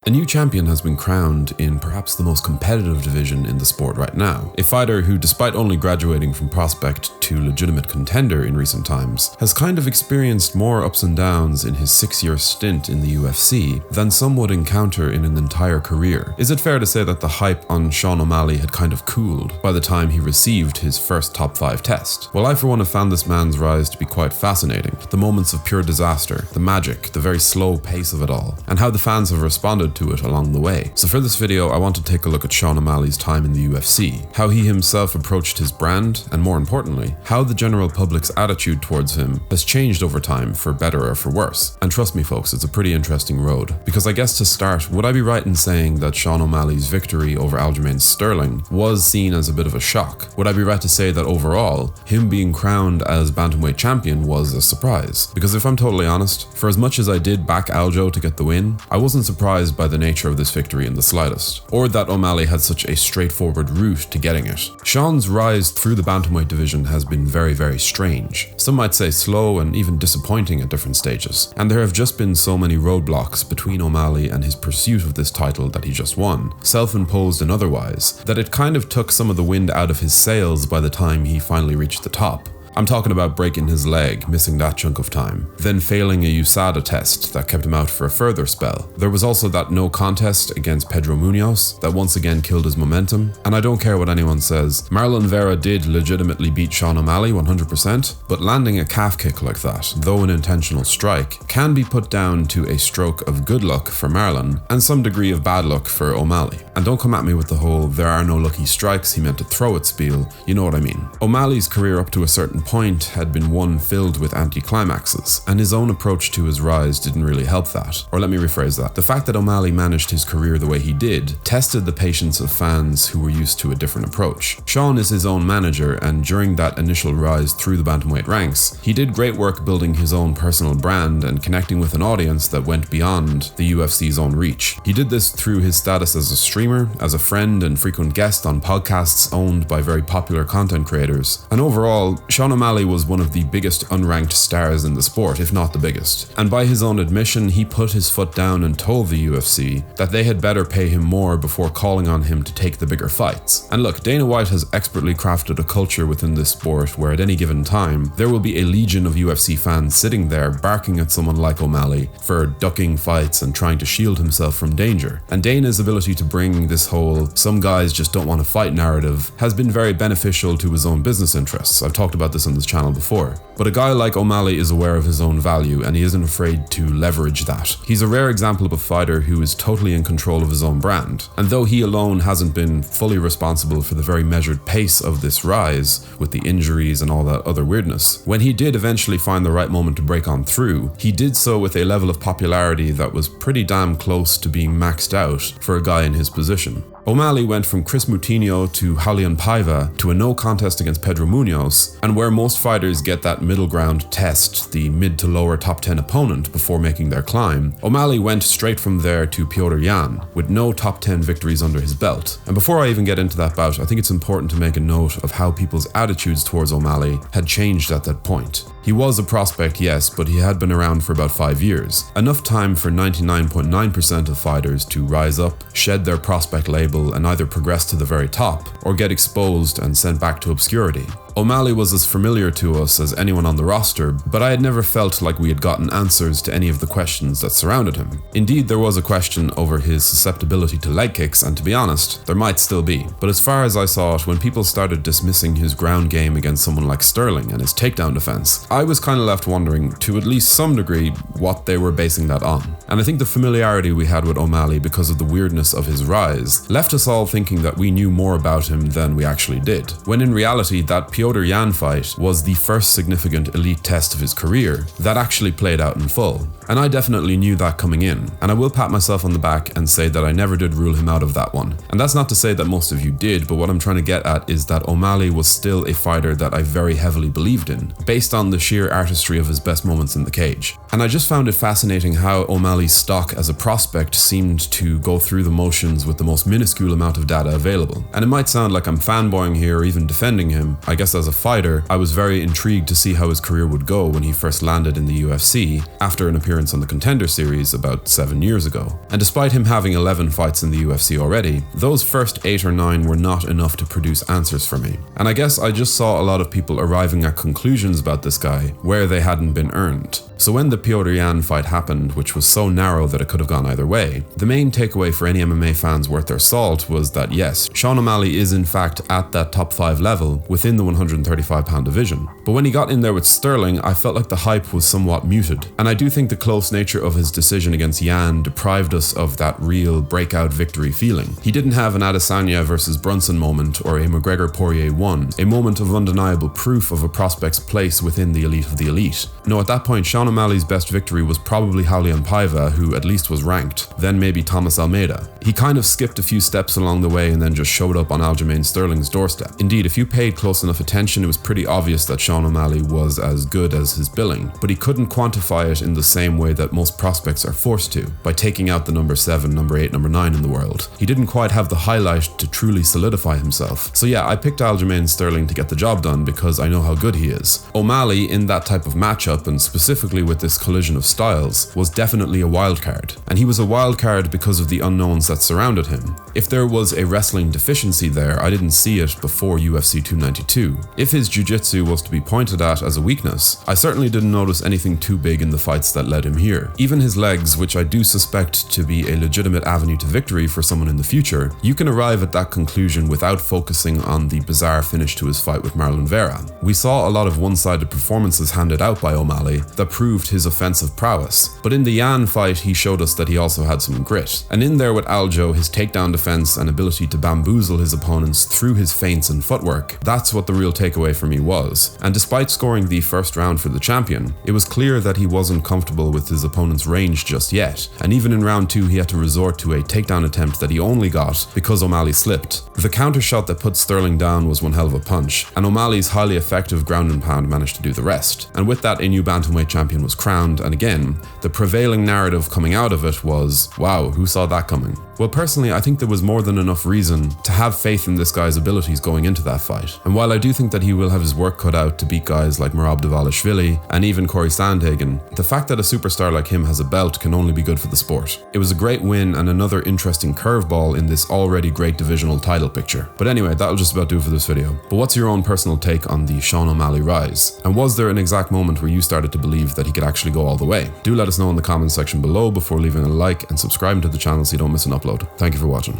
A new champion has been crowned in perhaps the most competitive division in the sport right now. A fighter who, despite only graduating from prospect to legitimate contender in recent times, has kind of experienced more ups and downs in his 6-year stint in the UFC than some would encounter in an entire career. Is it fair to say that the hype on Sean O'Malley had kind of cooled by the time he received his first top 5 test? Well, I for one have found this man's rise to be quite fascinating. The moments of pure disaster, the magic, the very slow pace of it all, and how the fans have responded to it along the way. So for this video, I want to take a look at Sean O'Malley's time in the UFC, how he himself approached his brand, and more importantly, how the general public's attitude towards him has changed over time for better or for worse. And trust me folks, it's a pretty interesting road. Because I guess to start, would I be right in saying that Sean O'Malley's victory over Aljamain Sterling was seen as a bit of a shock? Would I be right to say that overall, him being crowned as bantamweight champion was a surprise? Because if I'm totally honest, for as much as I did back Aljo to get the win, I wasn't surprised by the nature of this victory in the slightest, or that O'Malley had such a straightforward route to getting it. Sean's rise through the bantamweight division has been very strange. Some might say slow and even disappointing at different stages, and there have just been so many roadblocks between O'Malley and his pursuit of this title that he just won, self-imposed and otherwise, that it kind of took some of the wind out of his sails by the time he finally reached the top. I'm talking about breaking his leg, missing that chunk of time, then failing a USADA test that kept him out for a further spell. There was also that no contest against Pedro Munoz that once again killed his momentum, and I don't care what anyone says, Marlon Vera did legitimately beat Sean O'Malley 100%, but landing a calf kick like that, though an intentional strike, can be put down to a stroke of good luck for Marlon and some degree of bad luck for O'Malley. And don't come at me with the whole "there are no lucky strikes, he meant to throw it" spiel, you know what I mean. O'Malley's career up to a certain point had been one filled with anticlimaxes, and his own approach to his rise didn't really help that. Or let me rephrase that. The fact that O'Malley managed his career the way he did tested the patience of fans who were used to a different approach. Sean is his own manager, and during that initial rise through the bantamweight ranks, he did great work building his own personal brand and connecting with an audience that went beyond the UFC's own reach. He did this through his status as a streamer, as a friend and frequent guest on podcasts owned by very popular content creators. And overall, Sean O'Malley was one of the biggest unranked stars in the sport, if not the biggest. And by his own admission, he put his foot down and told the UFC that they had better pay him more before calling on him to take the bigger fights. And look, Dana White has expertly crafted a culture within this sport where at any given time, there will be a legion of UFC fans sitting there barking at someone like O'Malley for ducking fights and trying to shield himself from danger. And Dana's ability to bring this whole "some guys just don't want to fight" narrative has been very beneficial to his own business interests. I've talked about this on this channel before. But a guy like O'Malley is aware of his own value and he isn't afraid to leverage that. He's a rare example of a fighter who is totally in control of his own brand. And though he alone hasn't been fully responsible for the very measured pace of this rise, with the injuries and all that other weirdness, when he did eventually find the right moment to break on through, he did so with a level of popularity that was pretty damn close to being maxed out for a guy in his position. O'Malley went from Chris Moutinho to Raulian Paiva to a no contest against Pedro Munoz, and where most fighters get that middle ground test, the mid to lower top 10 opponent before making their climb, O'Malley went straight from there to Piotr Yan, with no top 10 victories under his belt. And before I even get into that bout, I think it's important to make a note of how people's attitudes towards O'Malley had changed at that point. He was a prospect, yes, but he had been around for about 5 years. Enough time for 99.9% of fighters to rise up, shed their prospect label, and either progress to the very top, or get exposed and sent back to obscurity. O'Malley was as familiar to us as anyone on the roster, but I had never felt like we had gotten answers to any of the questions that surrounded him. Indeed, there was a question over his susceptibility to leg kicks, and to be honest, there might still be. But as far as I saw it, when people started dismissing his ground game against someone like Sterling and his takedown defense, I was kind of left wondering, to at least some degree, what they were basing that on. And I think the familiarity we had with O'Malley because of the weirdness of his rise left us all thinking that we knew more about him than we actually did, when in reality that Piotr Yan fight was the first significant elite test of his career that actually played out in full. And I definitely knew that coming in, and I will pat myself on the back and say that I never did rule him out of that one. And that's not to say that most of you did, but what I'm trying to get at is that O'Malley was still a fighter that I very heavily believed in, based on the sheer artistry of his best moments in the cage. And I just found it fascinating how O'Malley's stock as a prospect seemed to go through the motions with the most minuscule amount of data available. And it might sound like I'm fanboying here or even defending him, I guess as a fighter, I was very intrigued to see how his career would go when he first landed in the UFC after an appearance on the Contender series about 7 years ago. And despite him having 11 fights in the UFC already, those first 8 or 9 were not enough to produce answers for me. And I guess I just saw a lot of people arriving at conclusions about this guy where they hadn't been earned. So when the Piotr Yan fight happened, which was so narrow that it could have gone either way, the main takeaway for any MMA fans worth their salt was that yes, Sean O'Malley is in fact at that top 5 level within the 135-pound division. But when he got in there with Sterling, I felt like the hype was somewhat muted. And I do think the close nature of his decision against Yan deprived us of that real breakout victory feeling. He didn't have an Adesanya versus Brunson moment or a McGregor-Poirier 1, a moment of undeniable proof of a prospect's place within the elite of the elite. No, at that point, Sean O'Malley's best victory was probably Raulian Paiva, who at least was ranked, then maybe Thomas Almeida. He kind of skipped a few steps along the way and then just showed up on Aljamain Sterling's doorstep. Indeed, if you paid close enough attention, it was pretty obvious that Sean O'Malley was as good as his billing, but he couldn't quantify it in the same way that most prospects are forced to, by taking out the number 7, number 8, number 9 in the world. He didn't quite have the highlight to truly solidify himself. So yeah, I picked Aljamain Sterling to get the job done because I know how good he is. O'Malley, in that type of matchup, and specifically with this collision of styles, was definitely a wildcard. And he was a wildcard because of the unknowns that surrounded him. If there was a wrestling deficiency there, I didn't see it before UFC 292. If his jiu-jitsu was to be pointed at as a weakness, I certainly didn't notice anything too big in the fights that led him here. Even his legs, which I do suspect to be a legitimate avenue to victory for someone in the future, you can arrive at that conclusion without focusing on the bizarre finish to his fight with Marlon Vera. We saw a lot of one-sided performances handed out by O'Malley that proved his offensive prowess. But in the Yan fight, he showed us that he also had some grit. And in there with Aljo, his takedown defense and ability to bamboozle his opponents through his feints and footwork, that's what the real takeaway for me was. And despite scoring the first round for the champion, it was clear that he wasn't comfortable with his opponent's range just yet. And even in round 2, he had to resort to a takedown attempt that he only got because O'Malley slipped. The counter shot that put Sterling down was one hell of a punch, and O'Malley's highly effective ground and pound managed to do the rest. And with that, a new bantamweight champion was crowned, and again, the prevailing narrative coming out of it was, wow, who saw that coming? Well, personally, I think there was more than enough reason to have faith in this guy's abilities going into that fight. And while I do think that he will have his work cut out to beat guys like Merab Dvalishvili and even Corey Sandhagen, the fact that a superstar like him has a belt can only be good for the sport. It was a great win and another interesting curveball in this already great divisional title picture. But anyway, that'll just about do it for this video. But what's your own personal take on the Sean O'Malley rise? And was there an exact moment where you started to believe that he could actually go all the way? Do let us know in the comments section below before leaving a like and subscribing to the channel so you don't miss an upload. Thank you for watching.